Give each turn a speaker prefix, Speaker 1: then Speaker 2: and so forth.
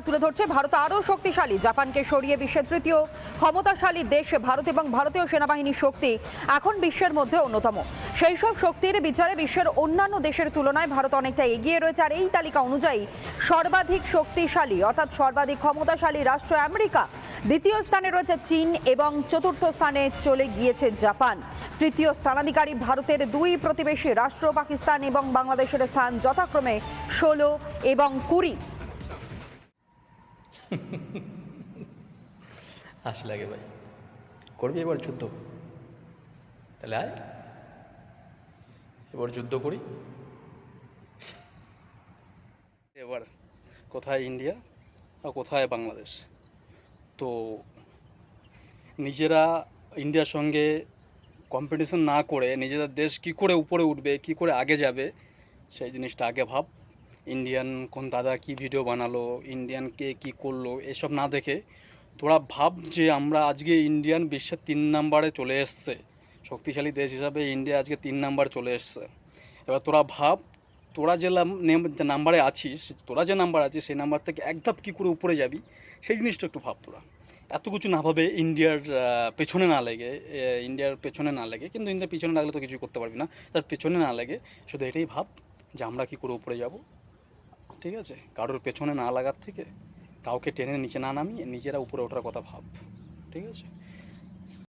Speaker 1: তুলে ধরছে ভারত আরও শক্তিশালী, জাপানকে সরিয়ে বিশ্বের তৃতীয় ক্ষমতাশালী দেশ ভারত এবং ভারতীয় সেনাবাহিনীর শক্তি এখন বিশ্বের মধ্যে অন্যতম। সেই সব শক্তির বিচারে বিশ্বের অন্যান্য দেশের তুলনায় ভারত অনেকটা এগিয়ে রয়েছে। আর এই তালিকা অনুযায়ী সর্বাধিক শক্তিশালী অর্থাৎ সর্বাধিক ক্ষমতাশালী রাষ্ট্র আমেরিকা, দ্বিতীয় স্থানে রয়েছে চীন এবং চতুর্থ স্থানে চলে গিয়েছে জাপান। তৃতীয় স্থানাধিকারী ভারতের দুই প্রতিবেশী রাষ্ট্র পাকিস্তান এবং বাংলাদেশের স্থান যথাক্রমে 16 এবং 20।
Speaker 2: হাসি লাগে ভাই। করবি এবার যুদ্ধ? তাহলে আয়, এবার যুদ্ধ করি। এবার কোথায় ইন্ডিয়া আর কোথায় বাংলাদেশ? তো নিজেরা ইন্ডিয়ার সঙ্গে কম্পিটিশন না করে নিজেদের দেশ কী করে উপরে উঠবে, কী করে আগে যাবে, সেই জিনিসটা আগে ভাব। ইন্ডিয়ান কোন দাদা কী ভিডিও বানালো, ইন্ডিয়ান কে কী করলো, এসব না দেখে তোরা ভাব যে আমরা আজকে ইন্ডিয়ান বিশ্বের 3 নম্বরে চলে এসছে। শক্তিশালী দেশ হিসাবে ইন্ডিয়া আজকে 3 নম্বর চলে এসছে। এবার তোরা ভাব, তোরা যে নাম্বারে আছিস, তোরা যে নাম্বার আছিস সেই নাম্বার থেকে এক ধাপ কী করে উপরে যাবি, সেই জিনিসটা একটু ভাব। তোরা এত কিছু না ভাবে ইন্ডিয়ার পেছনে না লেগে, কিন্তু ইন্ডিয়ার পেছনে লাগলে তো কিছুই করতে পারবি না। তার পেছনে না লেগে শুধু এটাই ভাব যে আমরা কী করে উপরে যাব। ঠিক আছে? কারোর পেছনে না লাগার থেকে, কাউকে টেনে নিচে না নামিয়ে নিজেরা উপরে ওঠার কথা ভাব। ঠিক আছে?